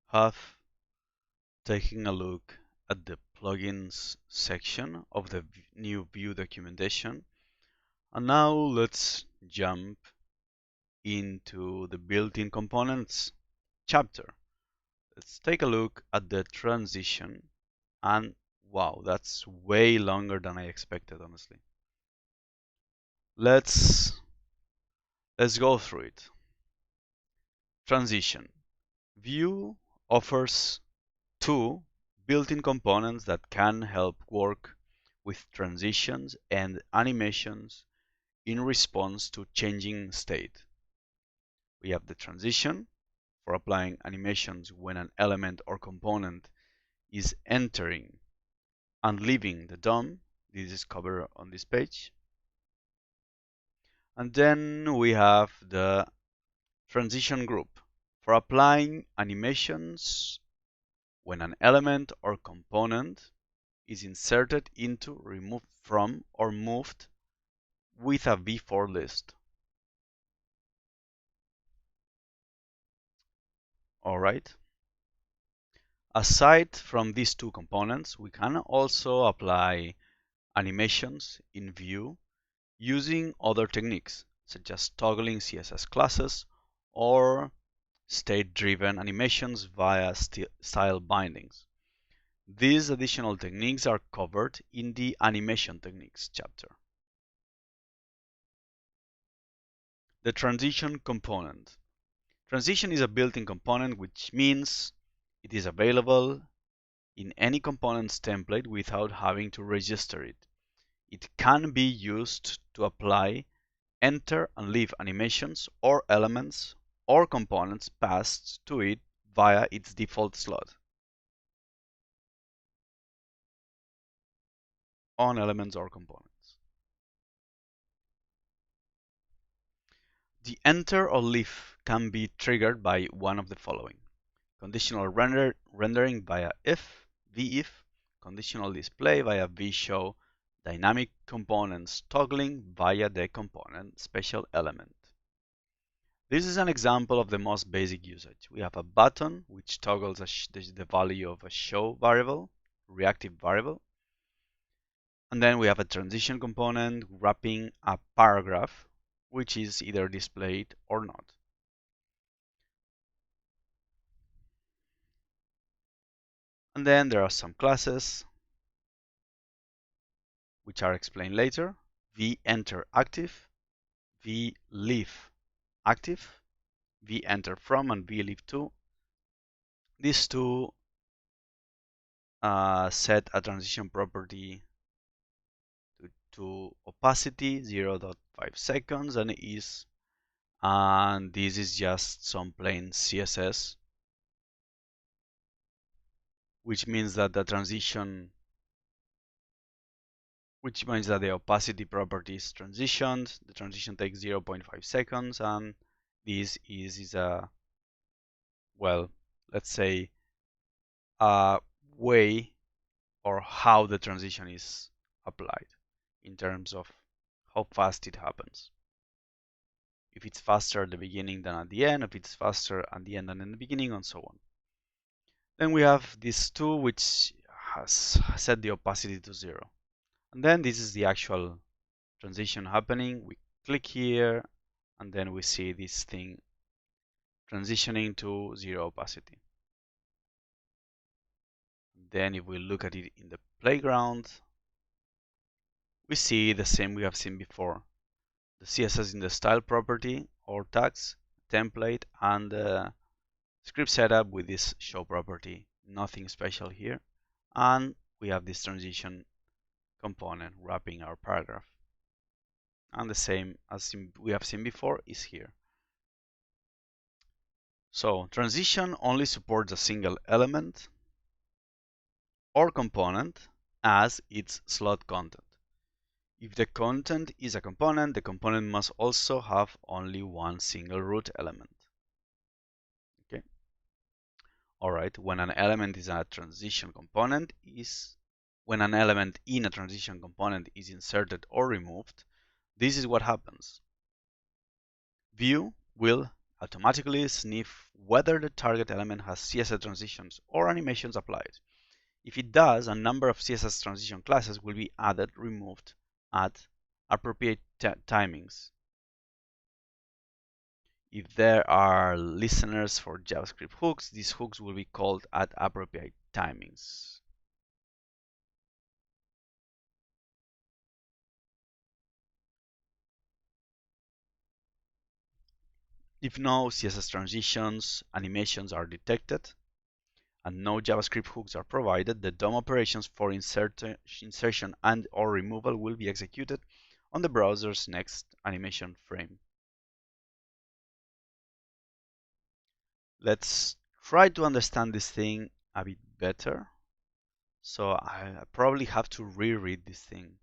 have taken a look at the plugins section of the new Vue documentation. And now let's jump into the built-in components chapter. Let's take a look at the transition, and wow, that's way longer than I expected, honestly. Let's go through it. Transition. Vue offers two built-in components that can help work with transitions and animations in response to changing state. We have the transition for applying animations when an element or component is entering and leaving the DOM. This is covered on this page. And then we have the transition group for applying animations when an element or component is inserted into, removed from, or moved with a v-for list. Alright. Aside from these two components, we can also apply animations in Vue using other techniques, such as toggling CSS classes or state-driven animations via style bindings. These additional techniques are covered in the Animation Techniques chapter. The transition component. Transition is a built-in component, which means it is available in any components template without having to register it. It can be used to apply, enter and leave animations or elements or components passed to it via its default slot on elements or components. The enter or leave can be triggered by one of the following: conditional rendering via if, conditional display via vShow, dynamic components toggling via the component special element. This is an example of the most basic usage. We have a button which toggles the value of a show variable, reactive variable. And then we have a transition component wrapping a paragraph, which is either displayed or not. And then there are some classes which are explained later. vEnter active, vLeave active, vEnter from, and vLeave to. These two set a transition property to opacity 0.5 seconds, and this is just some plain CSS, which means that the opacity property is transitioned. The transition takes 0.5 seconds, and this is a, well, let's say a way or how the transition is applied in terms of how fast it happens. If it's faster at the beginning than at the end, if it's faster at the end than in the beginning, and so on. Then we have this two which has set the opacity to 0. And then this is the actual transition happening. We click here, and then we see this thing transitioning to 0 opacity. Then if we look at it in the playground, we see the same we have seen before. The CSS in the style property or tags, template, and the script setup with this show property. Nothing special here. And we have this transition component wrapping our paragraph. And the same as we have seen before is here. So transition only supports a single element or component as its slot content. If the content is a component, the component must also have only one single root element. Okay. All right. When an element in a transition component is inserted or removed, this is what happens. Vue will automatically sniff whether the target element has CSS transitions or animations applied. If it does, a number of CSS transition classes will be added, removed at appropriate timings. If there are listeners for JavaScript hooks, these hooks will be called at appropriate timings. If no CSS transitions animations are detected and no JavaScript hooks are provided, the DOM operations for insertion and or removal will be executed on the browser's next animation frame. Let's try to understand this thing a bit better. So I probably have to reread this thing.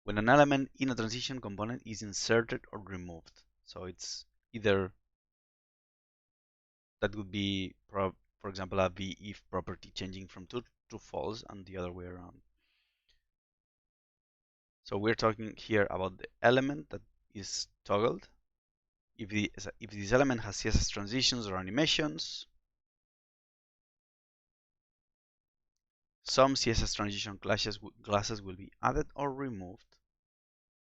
When an element in a transition component is inserted or removed. So it's either, that would be, for example, a if property changing from true to false and the other way around. So we're talking here about the element that is toggled. If this element has CSS transitions or animations, some CSS transition classes will be added or removed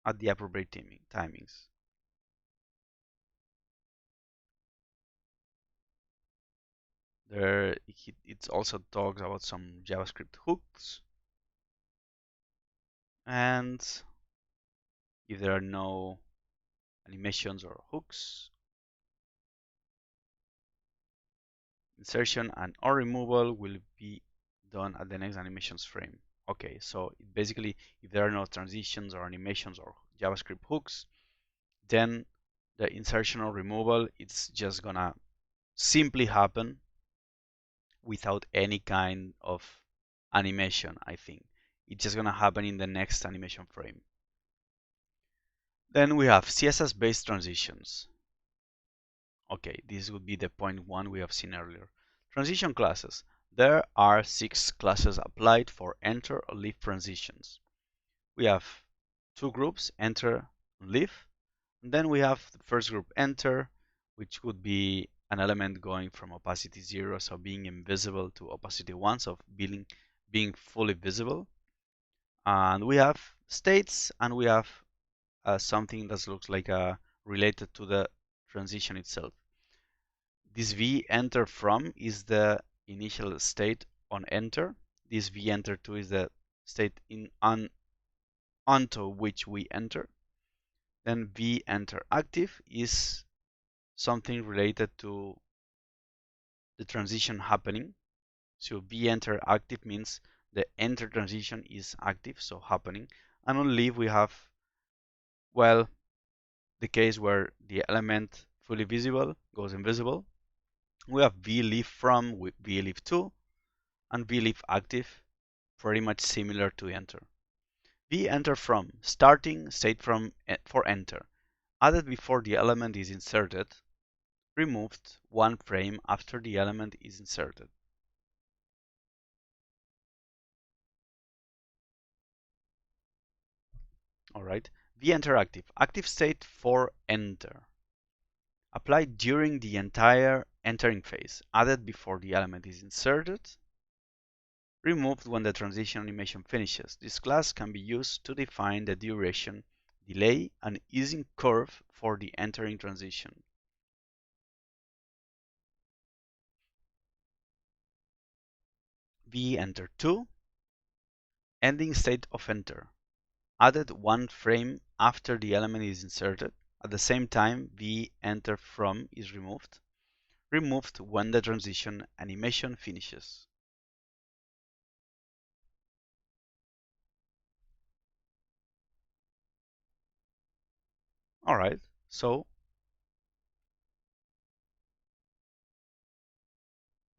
at the appropriate timings. There, it also talks about some JavaScript hooks, and if there are no animations or hooks, insertion and or removal will be done at the next animations frame. Okay, so basically, if there are no transitions or animations or JavaScript hooks, then the insertion or removal, it's just gonna simply happen without any kind of animation, I think. It's just gonna happen in the next animation frame. Then we have CSS-based transitions. Okay, this would be the point one we have seen earlier. Transition classes. There are 6 classes applied for enter or leave transitions. We have 2 groups, enter and leave. And then we have the first group, enter, which would be an element going from opacity 0, so being invisible, to opacity 1, so being fully visible. And we have states, and we have something that looks like related to the transition itself. This v enter from is the initial state on enter. This v enter to is the state onto which we enter. Then v enter active is something related to the transition happening. So v enter active means the enter transition is active, so happening. And on leave we have, well, the case where the element fully visible goes invisible. We have vleave from, vleave to, and vleave active, pretty much similar to enter. Venter from, starting state from for enter, added before the element is inserted, removed one frame after the element is inserted. All right. Venter active, active state for enter, applied during the entire entering phase, added before the element is inserted, removed when the transition animation finishes. This class can be used to define the duration, delay, and easing curve for the entering transition. vEnter 2, ending state of enter, added one frame after the element is inserted. At the same time, vEnter from is removed when the transition animation finishes. All right, so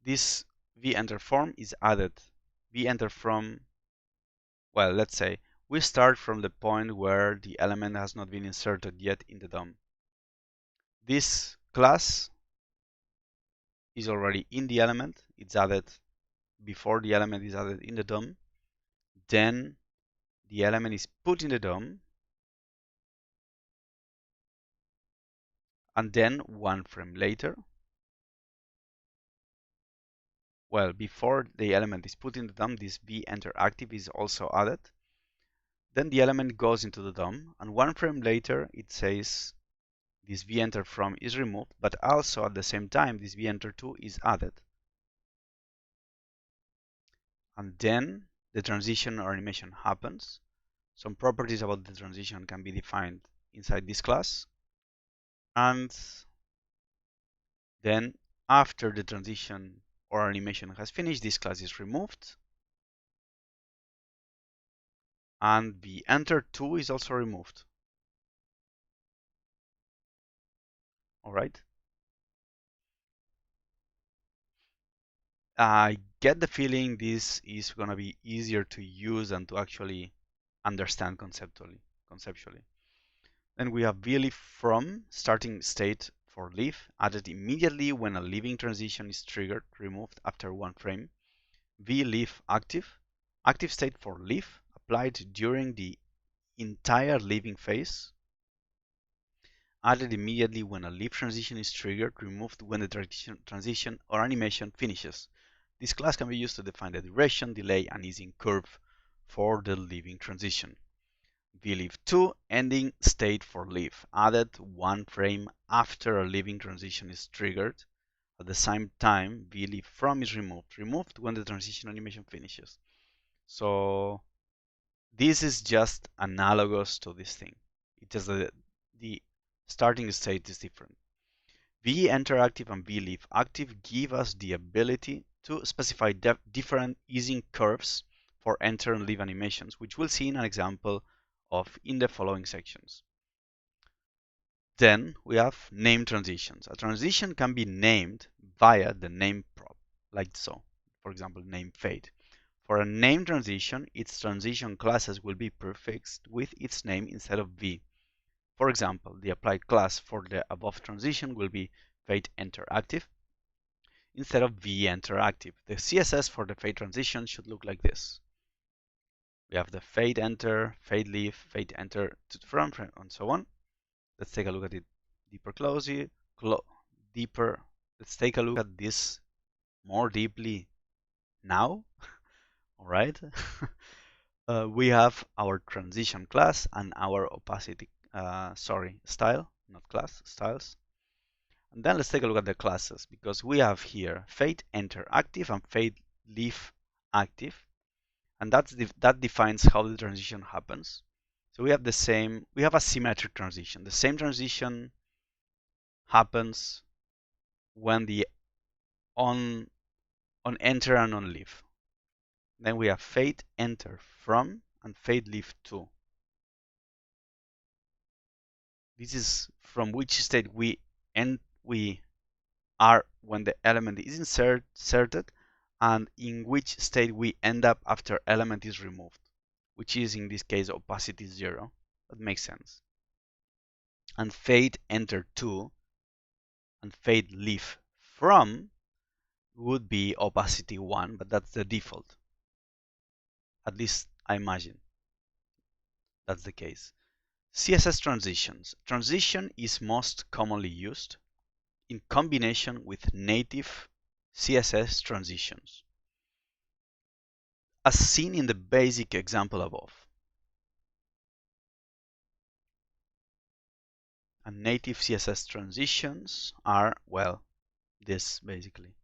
this vEnter from is added. vEnter from, well, let's say we start from the point where the element has not been inserted yet in the DOM. This class is already in the element. It's added before the element is added in the DOM. Then the element is put in the DOM. And then one frame later, well, before the element is put in the DOM, this vEnterActive is also added. Then the element goes into the DOM, and one frame later, it says this vEnterFrom is removed, but also at the same time, this vEnter2 is added. And then the transition or animation happens. Some properties about the transition can be defined inside this class. And then after the transition or animation has finished, this class is removed. And the enter2 is also removed. All right. I get the feeling this is going to be easier to use and to actually understand conceptually. Then we have vLeaf from starting state for leaf added immediately when a leaving transition is triggered, removed after one frame. vLeaf active state for leaf applied during the entire leaving phase, added immediately when a leaf transition is triggered, removed when the transition or animation finishes. This class can be used to define the duration, delay, and easing curve for the leaving transition. vLeaf2 ending state for leaf, added one frame after a leaving transition is triggered. At the same time, vLeafFrom is removed when the transition animation finishes. So this is just analogous to this thing. It just the starting state is different. vEnterActive and vLeafActive give us the ability to specify different easing curves for enter and leave animations, which we'll see in an example of in the following sections. Then we have name transitions. A transition can be named via the name prop, like so. For example, name fade. For a name transition, its transition classes will be prefixed with its name instead of v. For example, the applied class for the above transition will be fadeEnterActive instead of vEnterActive. The CSS for the fade transition should look like this. We have the fade enter, fade leave, fade enter to the front, and so on. Let's take a look at it deeper. Let's take a look at this more deeply now. All right. We have our transition class and our opacity, style, not class, styles. And then let's take a look at the classes, because we have here fadeEnterActive and fadeLeafActive, and that defines how the transition happens. So we have a symmetric transition. The same transition happens when the on enter and on leave. Then we have fadeEnterFrom and fadeLeaf2. This is from which state we are when the element is inserted, and in which state we end up after element is removed, which is in this case opacity 0. That makes sense. And fadeEnter2 and fadeLeafFrom would be opacity 1, but that's the default. At least I imagine that's the case. CSS transitions. Transition is most commonly used in combination with native CSS transitions, as seen in the basic example above. And native CSS transitions are, well, this basically.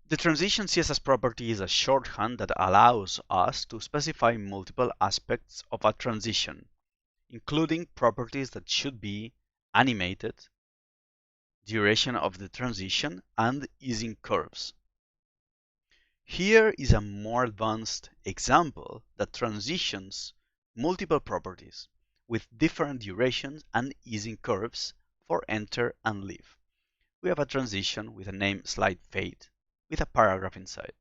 The transition CSS property is a shorthand that allows us to specify multiple aspects of a transition, including properties that should be animated, duration of the transition, and easing curves. Here is a more advanced example that transitions multiple properties with different durations and easing curves for enter and leave. We have a transition with a name slide fade with a paragraph inside.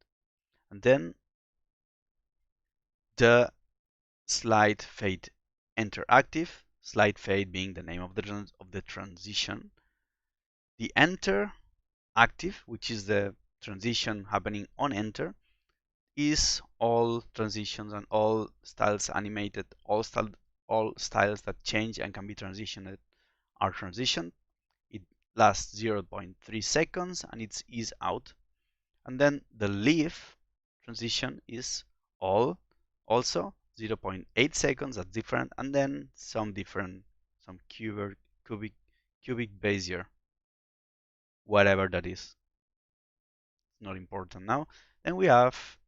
And then the slide fade interactive, slide fade being the name of the transition. The enter active, which is the transition happening on enter, is all transitions and all styles animated, all styles that change and can be transitioned our transition. It lasts 0.3 seconds and it's is out. And then the leave transition is all also 0.8 seconds. That's different. And then some cubic Bezier, whatever that is. It's not important now. Then we have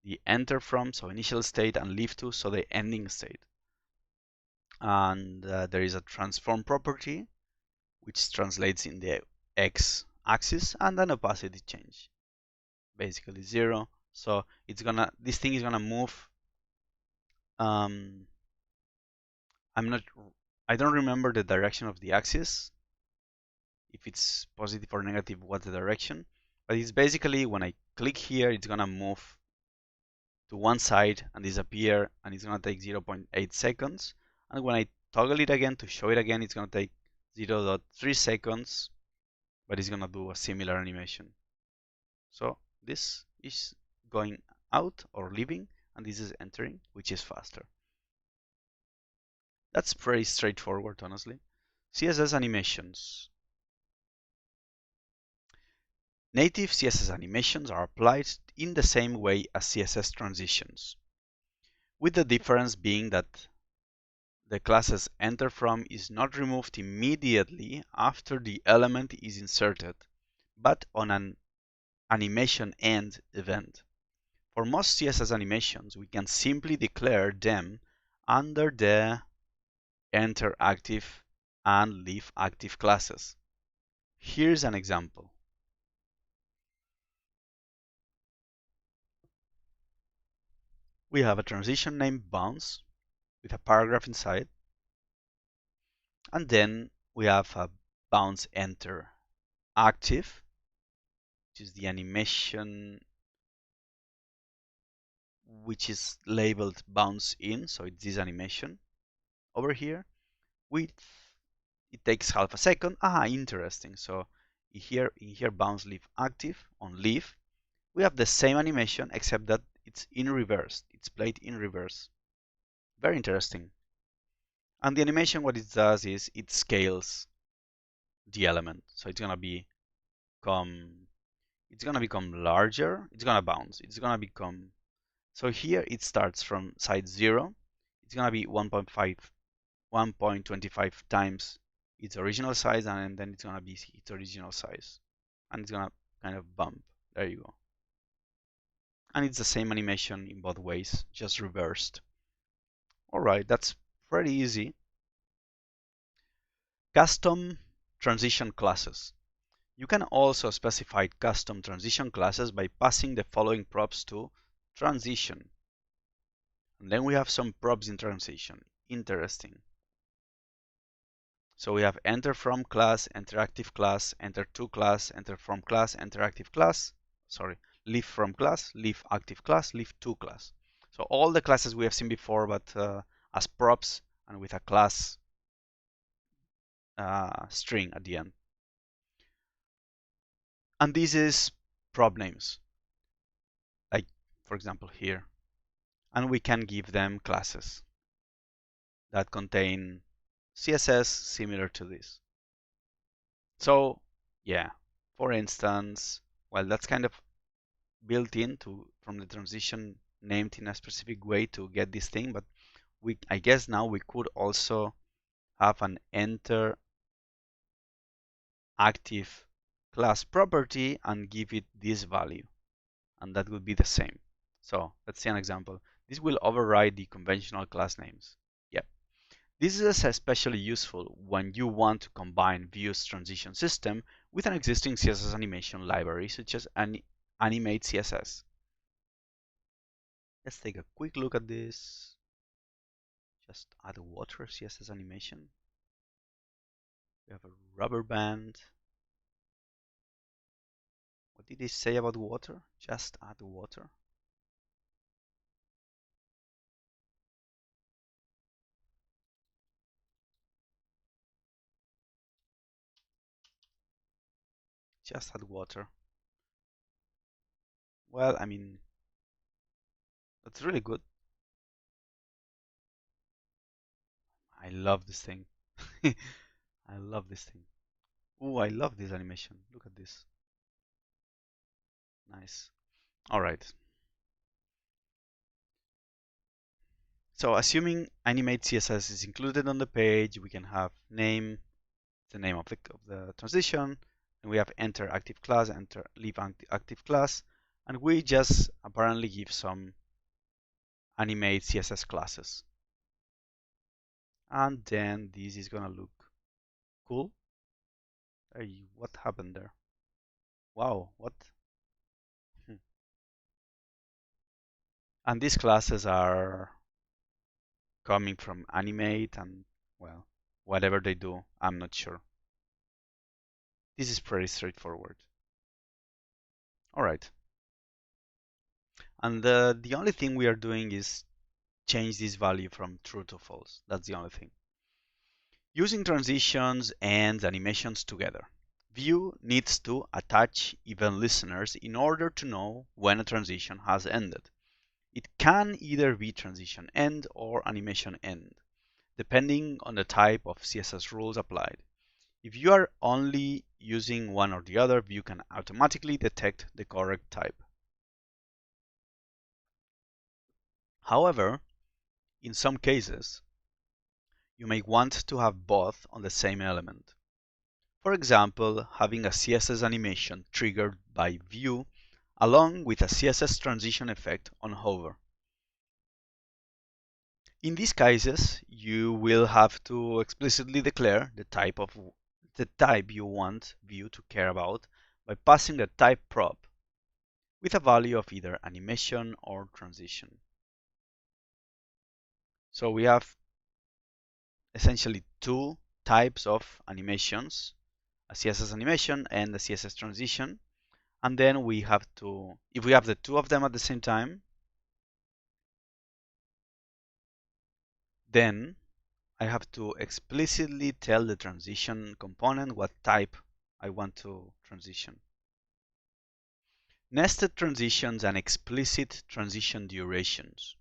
the enter from, so initial state, and leave to, so the ending state. And there is a transform property, which translates in the x-axis, and an opacity change, basically 0. So this thing is gonna move. I don't remember the direction of the axis, if it's positive or negative, what's the direction. But it's basically when I click here, it's gonna move to one side and disappear, and it's gonna take 0.8 seconds. And when I toggle it again to show it again, it's gonna take 0.3 seconds, but it's gonna do a similar animation. So this is going out or leaving, and this is entering, which is faster. That's pretty straightforward, honestly. CSS Animations. Native CSS animations are applied in the same way as CSS transitions, with the difference being that the class's enter from is not removed immediately after the element is inserted, but on an animation end event. For most CSS animations, we can simply declare them under the enter active and leave active classes. Here's an example. We have a transition named bounce with a paragraph inside, and then we have a bounce enter active, which is the animation which is labeled bounce in, so it's this animation over here. It takes half a second. Interesting. So in here bounce leave active on leave, we have the same animation except that it's in reverse. It's played in reverse. Very interesting. And the animation, what it does is it scales the element. So it's gonna become larger. It's gonna bounce. It's gonna become. So here it starts from side 0. It's gonna be 1.25 times its original size, and then it's gonna be its original size, and it's gonna kind of bump. There you go. And it's the same animation in both ways, just reversed. All right, that's pretty easy. Custom transition classes. You can also specify custom transition classes by passing the following props to transition. And then we have some props in transition. Interesting. So we have enter from class, enter active class, enter to class, enter from class, enter active class. Sorry, leave from class, leave active class, leave to class. So all the classes we have seen before, but as props and with a class string at the end. And this is prop names, like for example here. And we can give them classes that contain CSS similar to this. So yeah, for instance, well, that's kind of built into from the transition named in a specific way to get this thing, but I guess now we could also have an enter active class property and give it this value, and that would be the same. So let's see an example. This will override the conventional class names. Yep. This is especially useful when you want to combine Vue's transition system with an existing CSS animation library, such as Animate CSS. Let's take a quick look at this. Just add a water CSS animation. We have a rubber band. What did he say about water? Just add water. Just add water. Well, I mean, that's really good. I love this thing. I love this thing. Oh, I love this animation. Look at this. Nice. All right. So assuming animate CSS is included on the page, we can have name, the name of the transition, and we have enter active class, enter leave active class, and we just apparently give some animate CSS classes. And then this is gonna look cool. Hey, what happened there? Wow, what? Hmm. And these classes are coming from animate and, well, whatever they do, I'm not sure. This is pretty straightforward. All right. And the only thing we are doing is change this value from true to false. That's the only thing. Using transitions and animations together. View needs to attach event listeners in order to know when a transition has ended. It can either be transition end or animation end, depending on the type of CSS rules applied. If you are only using one or the other, View can automatically detect the correct type. However, in some cases, you may want to have both on the same element. For example, having a CSS animation triggered by View along with a CSS transition effect on hover. In these cases, you will have to explicitly declare the type you want View to care about by passing the type prop with a value of either animation or transition. So we have essentially two types of animations, a CSS animation and a CSS transition. And then we have to, if we have the two of them at the same time, then I have to explicitly tell the transition component what type I want to transition. Nested transitions and explicit transition durations.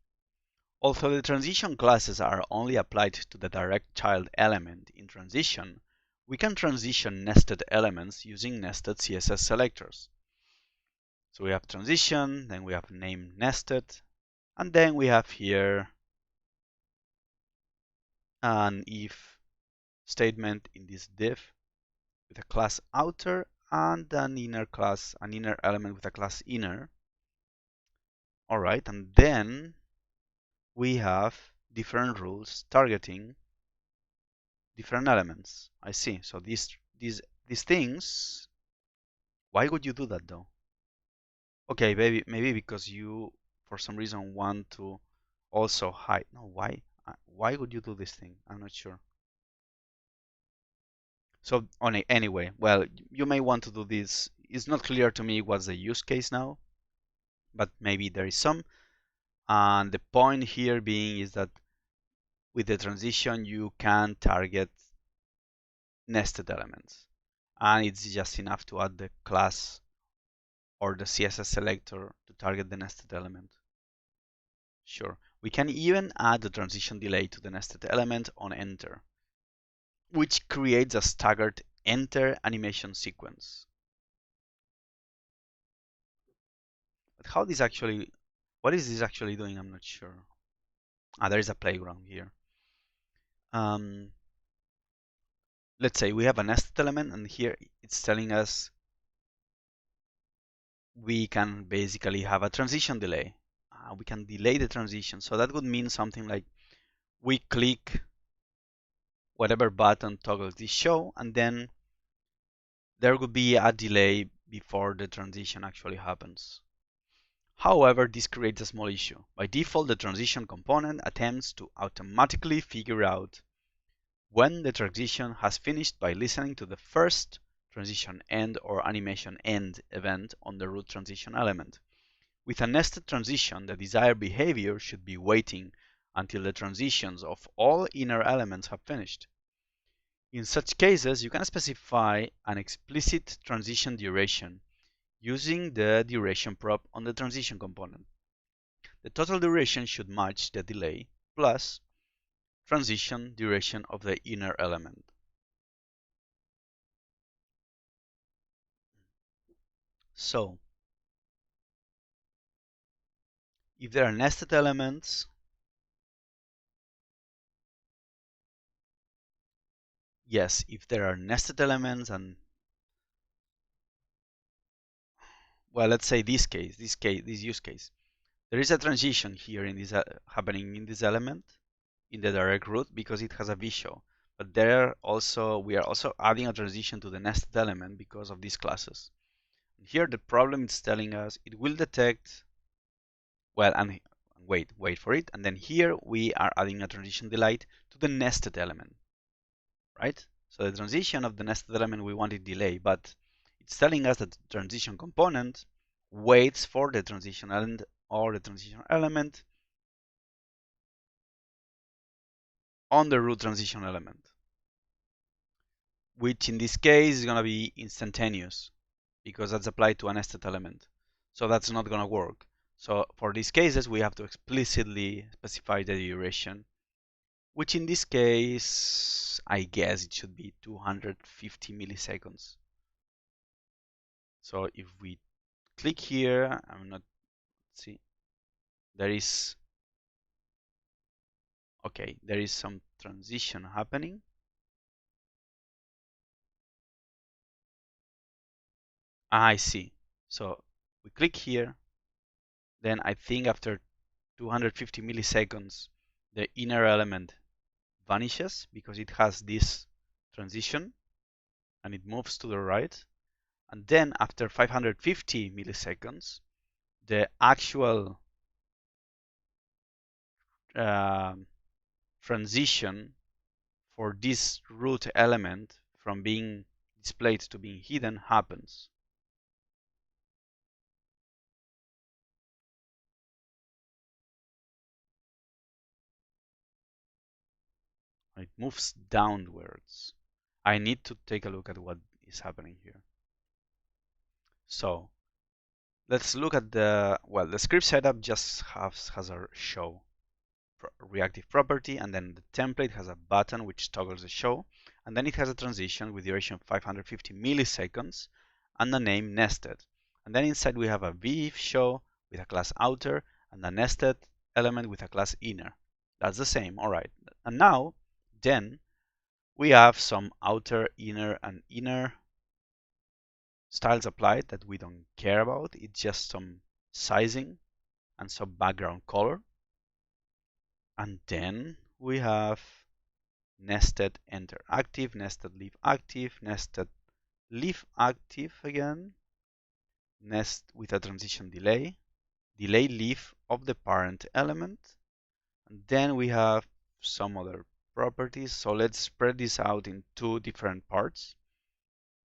Although the transition classes are only applied to the direct child element in transition, we can transition nested elements using nested CSS selectors. So we have transition, then we have name nested, and then we have here an if statement in this div with a class outer and an inner element with a class inner. All right, and then we have different rules targeting different elements. I see. So these things. Why would you do that though? Okay, maybe because you for some reason want to also hide. No, why? Why would you do this thing? I'm not sure. So anyway, well, you may want to do this. It's not clear to me what's the use case now, but maybe there is some. And the point here being is that with the transition, you can target nested elements. And it's just enough to add the class or the CSS selector to target the nested element. Sure. We can even add the transition delay to the nested element on enter, which creates a staggered enter animation sequence. But what is this actually doing? I'm not sure. There is a playground here. Let's say we have a nested element and here it's telling us we can basically have a transition delay. We can delay the transition. So that would mean something like we click whatever button toggles this show, and then there would be a delay before the transition actually happens. However, this creates a small issue. By default, the transition component attempts to automatically figure out when the transition has finished by listening to the first transition end or animation end event on the root transition element. With a nested transition, the desired behavior should be waiting until the transitions of all inner elements have finished. In such cases, you can specify an explicit transition duration using the duration prop on the transition component. The total duration should match the delay plus transition duration of the inner element. So if there are nested elements, yes, if there are nested elements and, well, let's say this use case, there is a transition here in this happening in this element in the direct route because it has a visual. But there also we are also adding a transition to the nested element because of these classes. Here the problem is telling us it will detect, well, and wait for it, and then here we are adding a transition delay to the nested element, right? So the transition of the nested element we want it delay, but it's telling us that the transition component waits for the transition element or the transition element on the root transition element, which in this case is going to be instantaneous because that's applied to a nested element. So that's not going to work. So for these cases, we have to explicitly specify the duration, which in this case, I guess it should be 250 milliseconds. So if we click here, I'm not, see, there is, okay, there is some transition happening. I see. So we click here, then I think after 250 milliseconds, the inner element vanishes because it has this transition and it moves to the right. And then after 550 milliseconds, the actual uh, transition for this root element from being displayed to being hidden happens. It moves downwards. I need to take a look at what is happening here. So let's look at the, well, the script setup just has a show reactive property, and then the template has a button which toggles the show, and then it has a transition with duration of 550 milliseconds and the name nested. And then inside we have a v show with a class outer and a nested element with a class inner. That's the same, all right. And now, then, we have some outer, inner, and inner styles applied that we don't care about. It's just some sizing and some background color. And then we have nested enter active, nested leave active, nested leave active again, nest with a transition delay, delay leave of the parent element. And then we have some other properties. So let's spread this out in two different parts,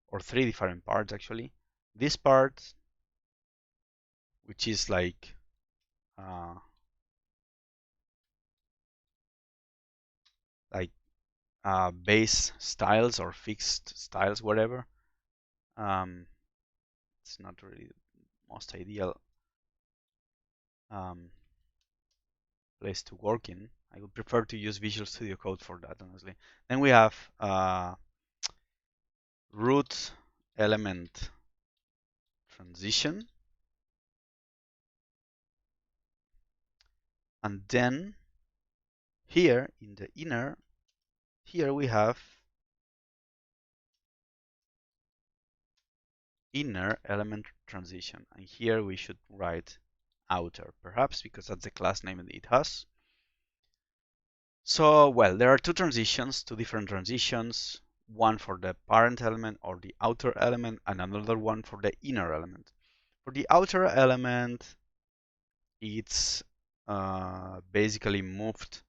or three different parts actually. This part, which is like uh, like base styles or fixed styles, whatever. It's not really the most ideal place to work in. I would prefer to use Visual Studio Code for that, honestly. Then we have root element transition. And then here in the inner, here we have inner element transition. And here we should write outer, perhaps because that's the class name that it has. So, well, there are two transitions, two different transitions, one for the parent element or the outer element, and another one for the inner element. For the outer element, it's basically moved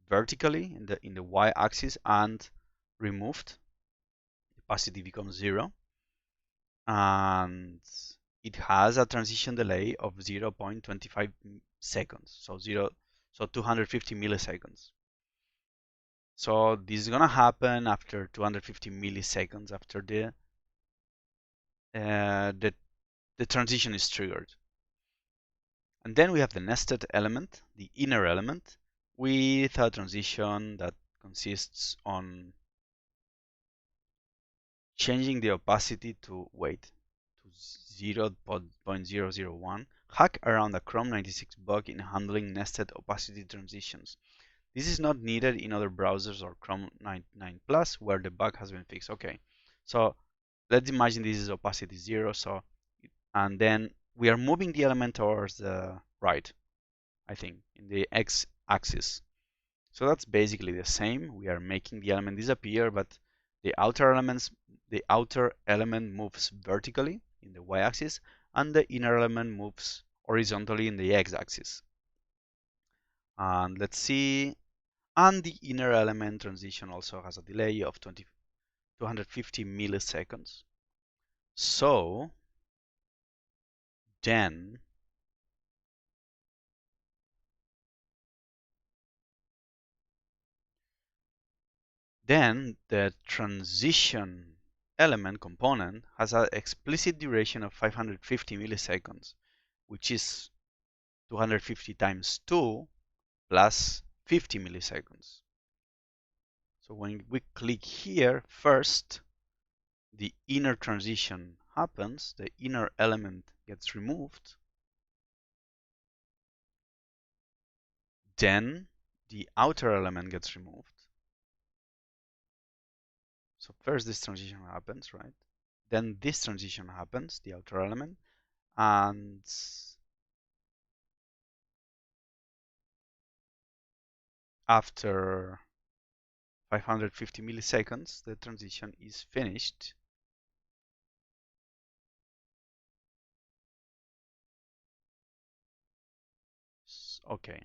vertically in the y-axis and removed. Opacity becomes 0, and it has a transition delay of 0.25 seconds, so 250 milliseconds. So this is gonna happen after 250 milliseconds after the transition is triggered. And then we have the nested element, the inner element, with a transition that consists on changing the opacity to 0.001, hack around a Chrome 96 bug in handling nested opacity transitions. This is not needed in other browsers or Chrome 99 Plus where the bug has been fixed. Okay, so let's imagine this is opacity 0, and then we are moving the element towards the right, I think, in the x-axis. So that's basically the same. We are making the element disappear, but the outer element moves vertically in the y-axis, and the inner element moves horizontally in the x-axis. And let's see. And the inner element transition also has a delay of 250 milliseconds. So then the transition element component has an explicit duration of 550 milliseconds, which is 250 times 2 plus 50 milliseconds. So when we click here, first, the inner transition happens, the inner element gets removed, then the outer element gets removed. So first this transition happens, right? Then this transition happens, the outer element, and after 550 milliseconds, the transition is finished. Okay,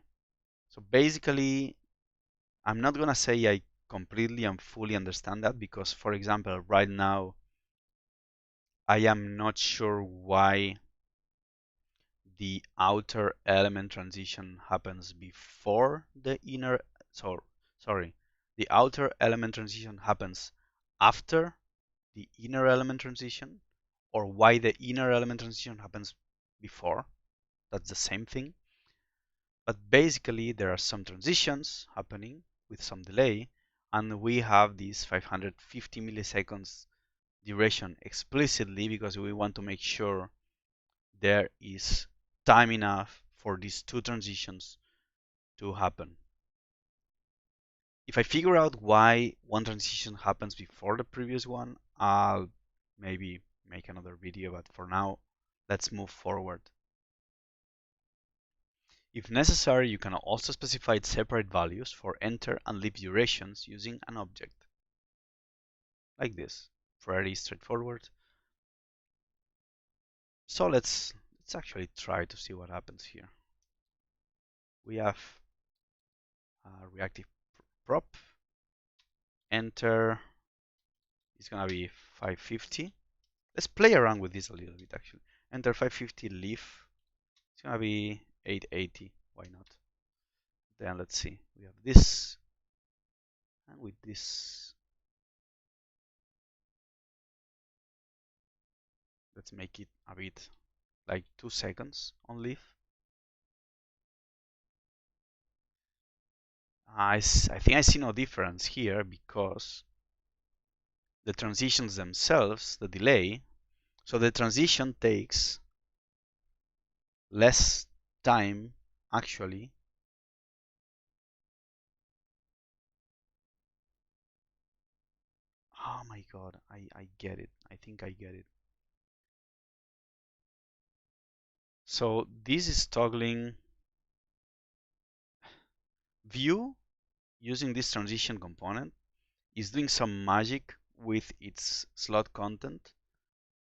so basically, I'm not gonna say I completely and fully understand that because, for example, right now, I am not sure why the outer element transition happens before the inner, sorry, the outer element transition happens after the inner element transition, or why the inner element transition happens before. That's the same thing. But basically, there are some transitions happening with some delay, and we have these 550 milliseconds duration explicitly because we want to make sure there is time enough for these two transitions to happen. If I figure out why one transition happens before the previous one, I'll maybe make another video, but for now, let's move forward. If necessary, you can also specify separate values for enter and leave durations using an object. Like this. Pretty straightforward. So let's actually try to see what happens here. We have a reactive prop. Enter is gonna be 550. Let's play around with this a little bit actually. Enter 550, leave. It's gonna be 880. Why not? Then let's see. We have this, and with this, let's make it a bit like 2 seconds on leave. I think I see no difference here because the transitions themselves, the delay, so the transition takes less time actually. Oh my god, I get it. I think I get it. So this is toggling view using this transition component is doing some magic with its slot content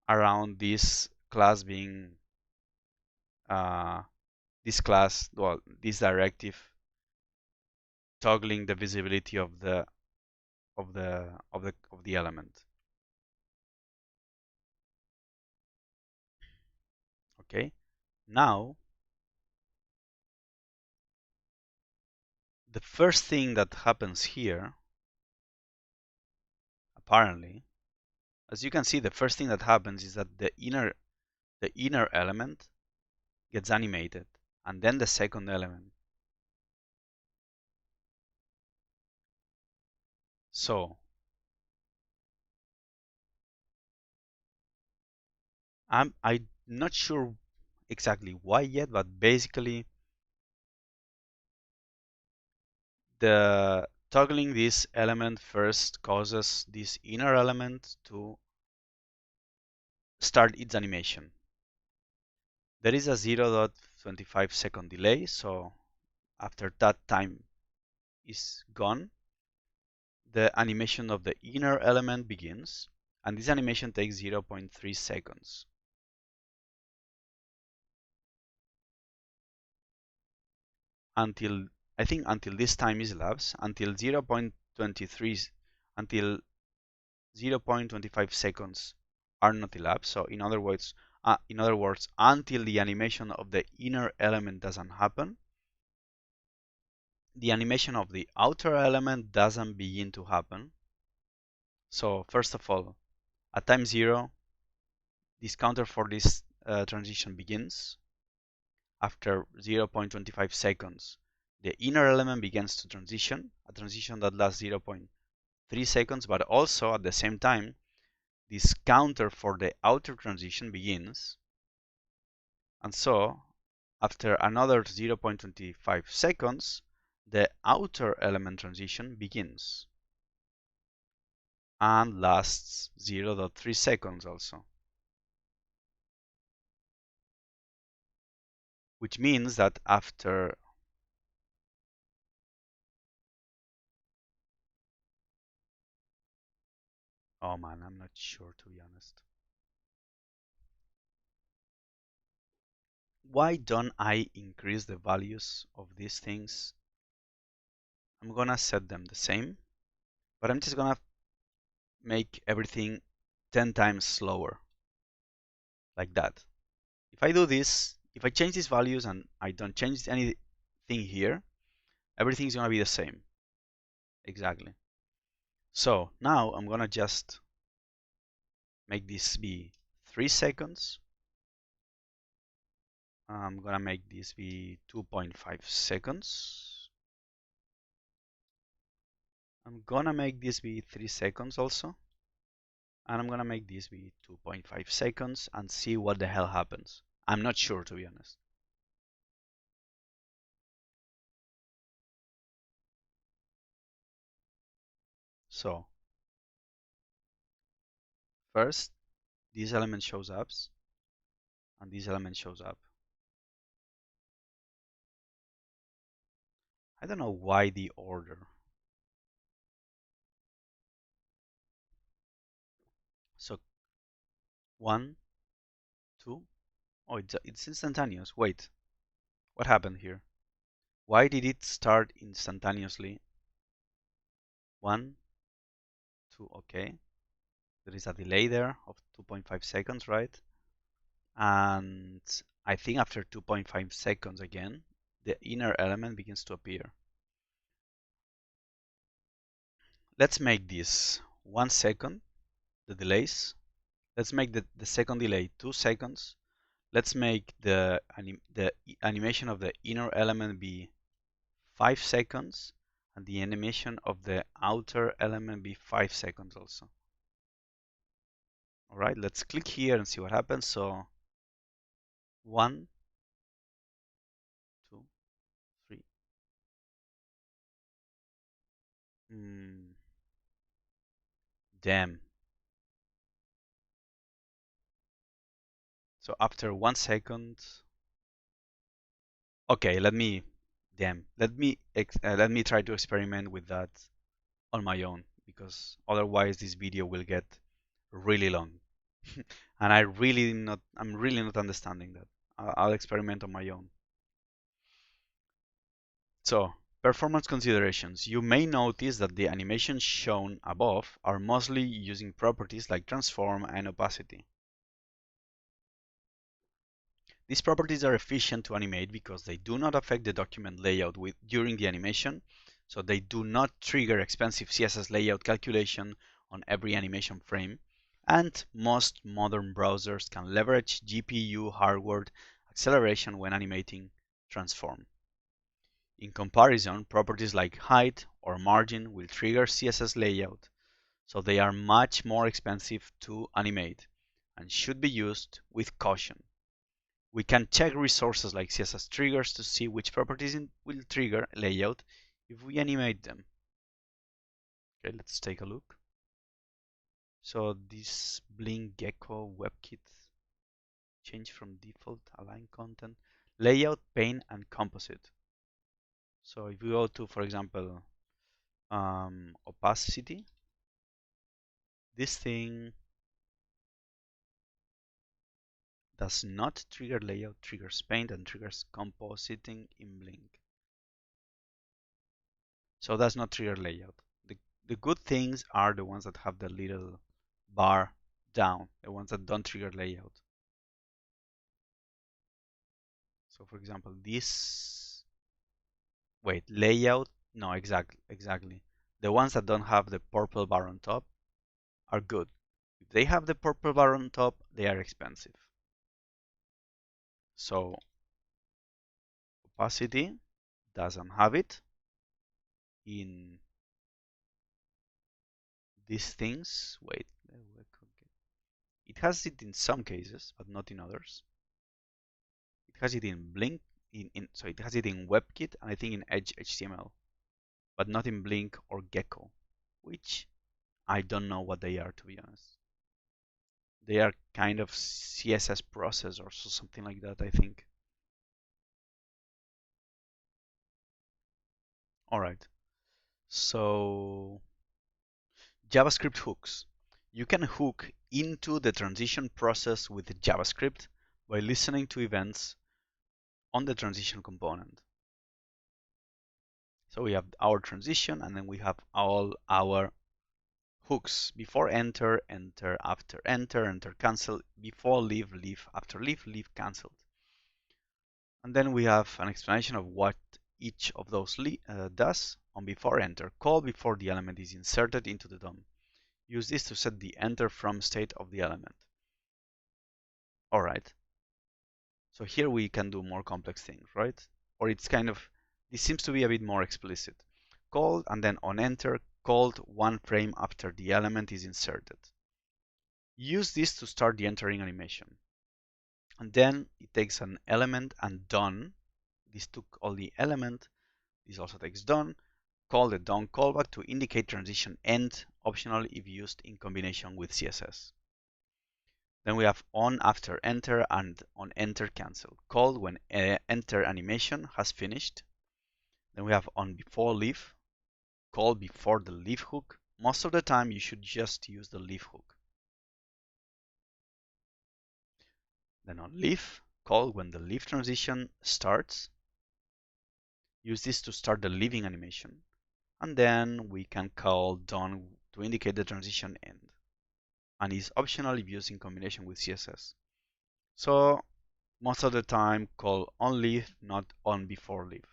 around this class being this directive toggling the visibility of the element. Okay, now the first thing that happens here, apparently, as you can see, the first thing that happens is that the inner element gets animated, and then the second element. So I'm not sure exactly why yet, but basically the toggling this element first causes this inner element to start its animation. There is a 0.25 second delay, so after that time is gone, the animation of the inner element begins, and this animation takes 0.3 seconds. Until, I think until this time is elapsed, until 0.23, until 0.25 seconds are not elapsed. So in other words, until the animation of the inner element doesn't happen, the animation of the outer element doesn't begin to happen. So first of all, at time 0, this counter for this transition begins. After 0.25 seconds, the inner element begins to transition, a transition that lasts 0.3 seconds, but also at the same time, this counter for the outer transition begins. And so, after another 0.25 seconds, the outer element transition begins and lasts 0.3 seconds also. Which means that after oh man, I'm not sure to be honest. Why don't I increase the values of these things? I'm gonna set them the same, but I'm just gonna make everything 10 times slower, like that. If I do this, if I change these values and I don't change anything here, everything's gonna be the same. Exactly. So now I'm gonna just make this be 3 seconds. I'm gonna make this be 2.5 seconds. I'm gonna make this be 3 seconds also. And I'm gonna make this be 2.5 seconds and see what the hell happens. I'm not sure, to be honest. So first, this element shows up and this element shows up. I don't know why the order. So 1, 2. Oh, it's instantaneous. Wait, what happened here? Why did it start instantaneously? 1, 2, okay. There is a delay there of 2.5 seconds, right? And I think after 2.5 seconds again, the inner element begins to appear. Let's make this 1 second, the delays. Let's make the second delay 2 seconds. Let's make the animation of the inner element be 5 seconds and the animation of the outer element be 5 seconds also. All right, let's click here and see what happens. So 1, 2, 3. Damn. So after 1 second, okay, let me try to experiment with that on my own, because otherwise this video will get really long. And I'm really not understanding that. I'll experiment on my own. So, performance considerations. You may notice that the animations shown above are mostly using properties like transform and opacity. These properties are efficient to animate because they do not affect the document layout during the animation, so they do not trigger expensive CSS layout calculation on every animation frame, and most modern browsers can leverage GPU hardware acceleration when animating transform. In comparison, properties like height or margin will trigger CSS layout, so they are much more expensive to animate, and should be used with caution. We can check resources like CSS Triggers to see which properties will trigger layout if we animate them. Okay, let's take a look. So this Blink Gecko WebKit change from default, align content, layout, pane, and composite. So if we go to, for example, opacity, this thing does not trigger layout, triggers paint, and triggers compositing in Blink. So that's not trigger layout. The good things are the ones that have the little bar down, the ones that don't trigger layout. So for example, this, wait, layout, no, exactly. The ones that don't have the purple bar on top are good. If they have the purple bar on top, they are expensive. So opacity doesn't have it in these things. Wait, it has it in some cases, but not in others. It has it in Blink, so it has it in WebKit, and I think in Edge HTML, but not in Blink or Gecko, which I don't know what they are, to be honest. They are kind of CSS processors or something like that, I think. All right. So JavaScript hooks. You can hook into the transition process with JavaScript by listening to events on the transition component. So we have our transition, and then we have all our hooks: before enter, enter, after enter, enter, cancel, before leave, leave, after leave, leave, canceled. And then we have an explanation of what each of those does. On before enter, call before the element is inserted into the DOM. Use this to set the enter from state of the element. All right. So here we can do more complex things, right? Or it's kind of, this seems to be a bit more explicit. Called, and then on enter, called one frame after the element is inserted. Use this to start the entering animation. And then it takes an element and done. This took all the element. This also takes done. Call the done callback to indicate transition end, optional if used in combination with CSS. Then we have on after enter and on enter cancel, called when enter animation has finished. Then we have on before leave, called before the leave hook. Most of the time you should just use the leave hook. Then on leave, called when the leave transition starts. Use this to start the leaving animation. And then we can call done to indicate the transition end. And is optional if used in combination with CSS. So most of the time call on leave, not on before leave.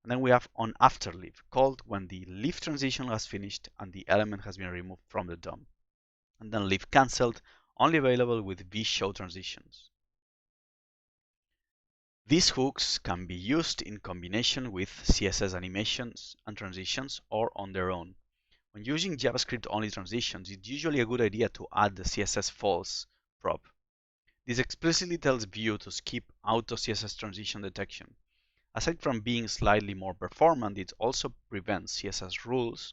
And then we have on after leave, called when the leave transition has finished and the element has been removed from the DOM. And then leave cancelled, only available with vShow transitions. These hooks can be used in combination with CSS animations and transitions or on their own. When using JavaScript-only transitions, it's usually a good idea to add the CSS False Prop. This explicitly tells Vue to skip auto CSS transition detection. Aside from being slightly more performant, it also prevents CSS rules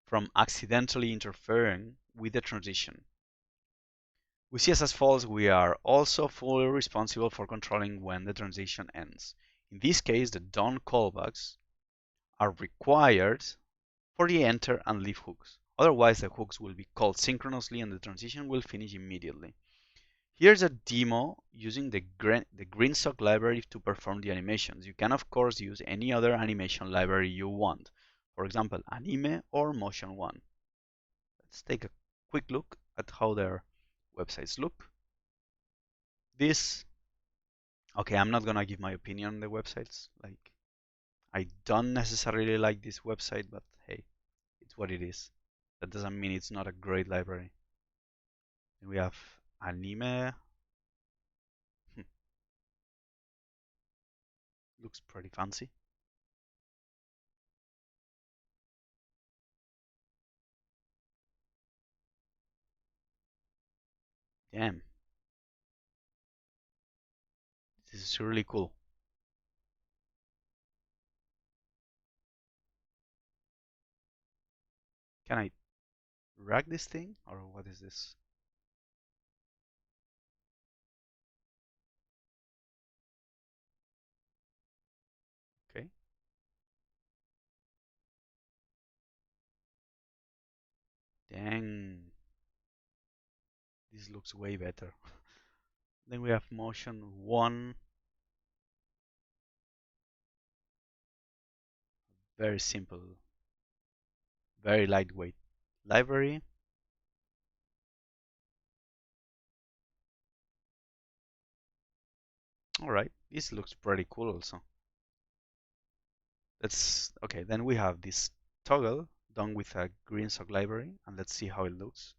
from accidentally interfering with the transition. With CSS False, we are also fully responsible for controlling when the transition ends. In this case, the done callbacks are required for the enter and leave hooks. Otherwise, the hooks will be called synchronously and the transition will finish immediately. Here's a demo using the GreenSock library to perform the animations. You can, of course, use any other animation library you want. For example, Anime or Motion One. Let's take a quick look at how their websites look. Okay, I'm not gonna give my opinion on the websites. Like, I don't necessarily like this website, but hey, it's what it is. That doesn't mean it's not a great library. And we have Anime. Looks pretty fancy. Damn, this is really cool. Can I drag this thing or what is this? Okay. Dang, this looks way better. Then we have motion 1, very simple, very lightweight library. All right, this looks pretty cool also. Let's, okay, then we have this toggle done with a green sock library, and let's see how it looks.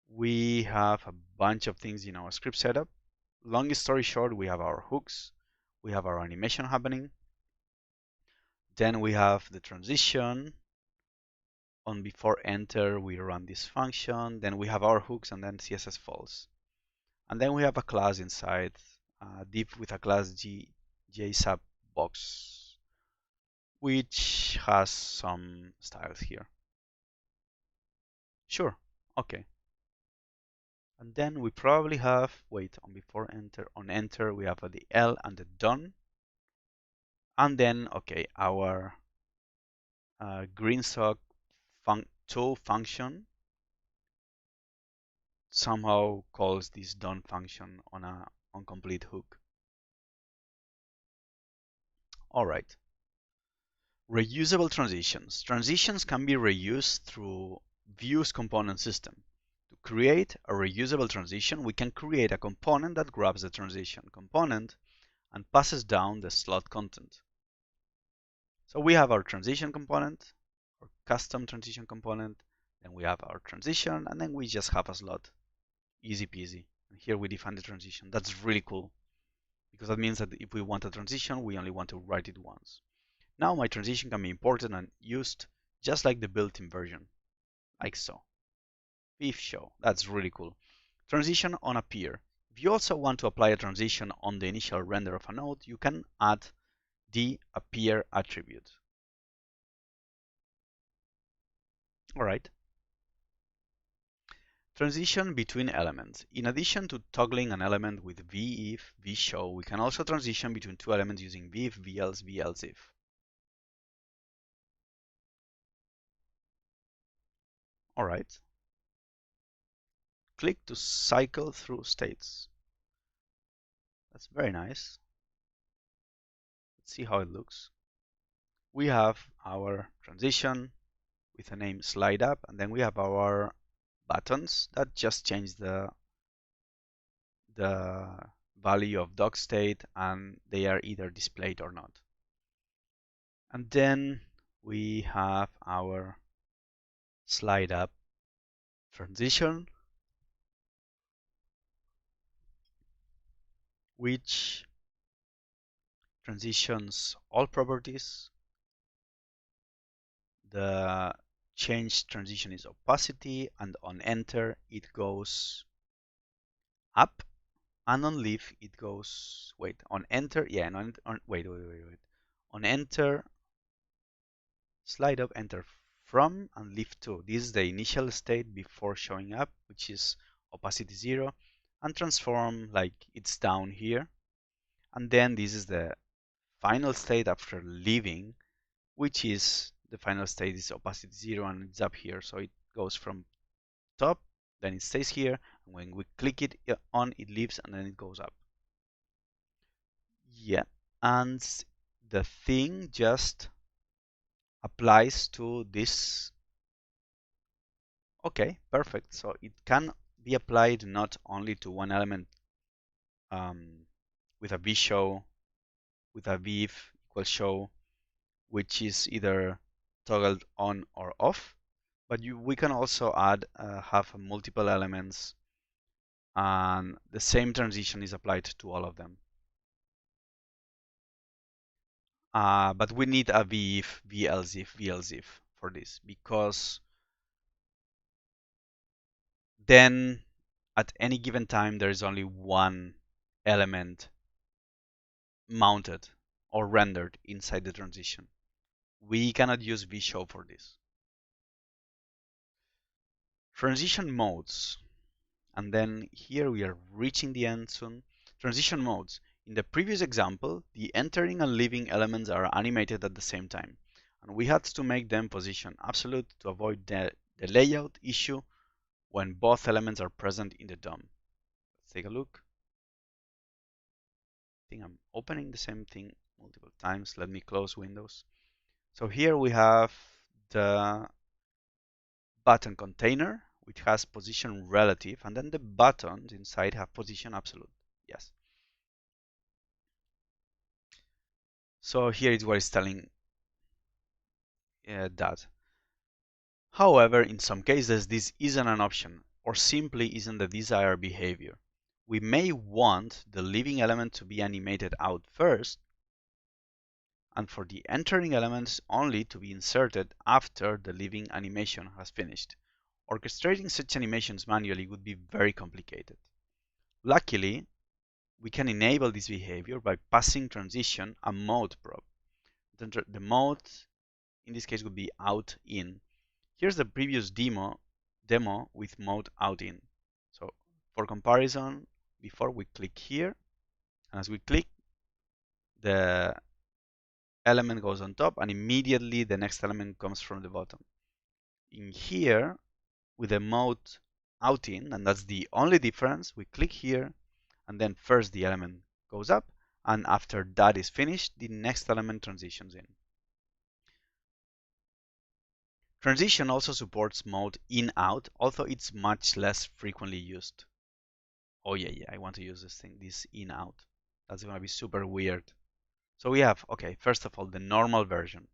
We have a bunch of things in our script setup. Long story short, we have our hooks, we have our animation happening, then we have the transition. On before enter, we run this function, then we have our hooks, and then CSS false. And then we have a class inside, div with a class jsub box, which has some styles here. Sure, okay. And then we probably have, wait, on before enter, on enter, we have the L and the done. And then, okay, our green sock tool function somehow calls this done function on a complete hook. All right. Reusable transitions. Transitions can be reused through Vue's component system. To create a reusable transition, we can create a component that grabs the transition component and passes down the slot content. So we have our transition component, our custom transition component, then we have our transition, and then we just have a slot. Easy peasy. And here we define the transition. That's really cool, because that means that if we want a transition, we only want to write it once. Now my transition can be imported and used just like the built-in version, like so. If show, that's really cool. Transition on appear. If you also want to apply a transition on the initial render of a node, you can add the appear attribute. All right. Transition between elements. In addition to toggling an element with vif, vshow, we can also transition between two elements using vif, velse, velsif. All right. Click to cycle through states. That's very nice. Let's see how it looks. We have our transition with a name slide up, and then we have our buttons that just change the value of doc state, and they are either displayed or not. And then we have our slide up transition, which transitions all properties. The change transition is opacity, and on enter it goes up, and on leave it goes, wait, on enter, yeah, wait, on enter, slide up, enter from, and leave to. This is the initial state before showing up, which is opacity 0, and transform like it's down here. And then this is the final state after leaving, which is the final state is opacity 0 and it's up here. So it goes from top, then it stays here, and when we click it on, it leaves and then it goes up. Yeah, and the thing just applies to this. Okay, perfect. So it can be applied not only to one element with a vshow, with a vif equal show, which is either toggled on or off, but we can also add have multiple elements, and the same transition is applied to all of them. But we need a vif, vlsif, vlsif for this, because then at any given time there is only one element mounted or rendered inside the transition. We cannot use vshow for this. Transition modes. And then here we are reaching the end soon. Transition modes. In the previous example, the entering and leaving elements are animated at the same time. And we had to make them position absolute to avoid the layout issue when both elements are present in the DOM. Let's take a look. I think I'm opening the same thing multiple times. Let me close Windows. So here we have the button container, which has position relative, and then the buttons inside have position absolute. Yes. So here is what it's telling that. However, in some cases, this isn't an option or simply isn't the desired behavior. We may want the leaving element to be animated out first, and for the entering elements only to be inserted after the leaving animation has finished. Orchestrating such animations manually would be very complicated. Luckily, we can enable this behavior by passing transition a mode prop. The mode in this case would be out in. Here's the previous demo with mode out in. So for comparison, before we click here, and as we click, the element goes on top and immediately the next element comes from the bottom. In here, with the mode out in, and that's the only difference, we click here and then first the element goes up, and after that is finished, the next element transitions in. Transition also supports mode in-out, although it's much less frequently used. Oh yeah, I want to use this in-out. That's gonna be super weird. So we have, okay, first of all, the normal version.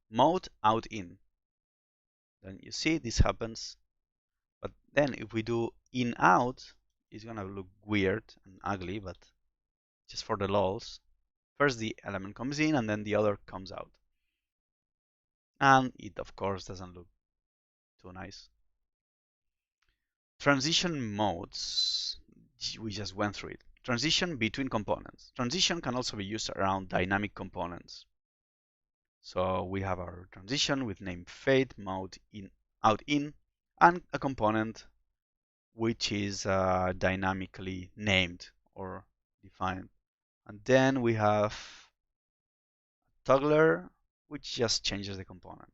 Mode out-in. Then you see this happens. But then if we do in-out, it's gonna look weird and ugly, but just for the lols. First the element comes in and then the other comes out. And it of course doesn't look too nice. Transition modes, we just went through it. Transition between components. Transition can also be used around dynamic components. So we have our transition with name fade, mode in, out in, and a component which is dynamically named or defined. And then we have toggler, which just changes the component.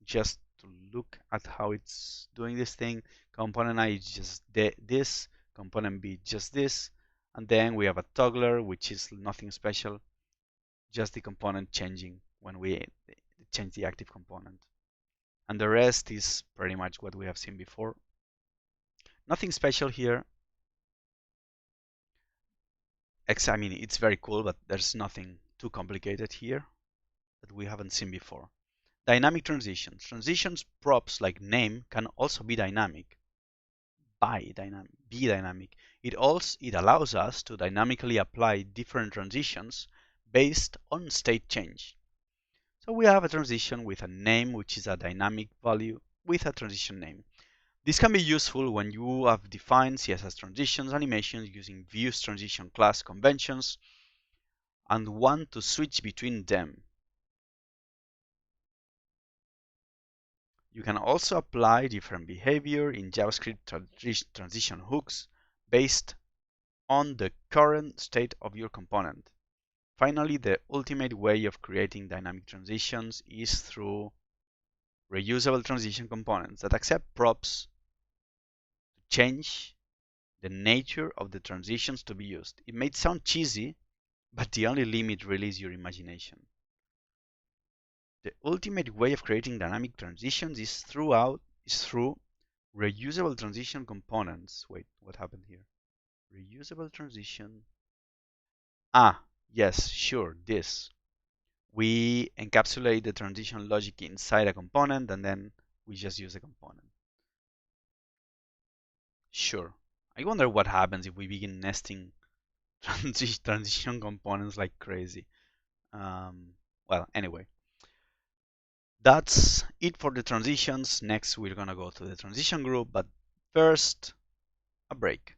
Just to look at how it's doing this thing, component I is just this, component B just this, and then we have a toggler, which is nothing special, just the component changing when we change the active component. And the rest is pretty much what we have seen before. Nothing special here. I mean, it's very cool, but there's nothing too complicated here that we haven't seen before. Dynamic transitions. Transitions props like name can also be dynamic. Be dynamic. It allows us to dynamically apply different transitions based on state change. So we have a transition with a name, which is a dynamic value with a transition name. This can be useful when you have defined CSS transitions animations using views transition class conventions and want to switch between them. You can also apply different behavior in JavaScript transition hooks based on the current state of your component. Finally, the ultimate way of creating dynamic transitions is through reusable transition components that accept props to change the nature of the transitions to be used. It may sound cheesy, but the only limit really is your imagination. The ultimate way of creating dynamic transitions is through reusable transition components. Wait, what happened here? Reusable transition. Yes, sure, this. We encapsulate the transition logic inside a component and then we just use the component. Sure. I wonder what happens if we begin nesting transition components like crazy. Well, anyway. That's it for the transitions. Next, we're gonna go to the transition group, but first, a break.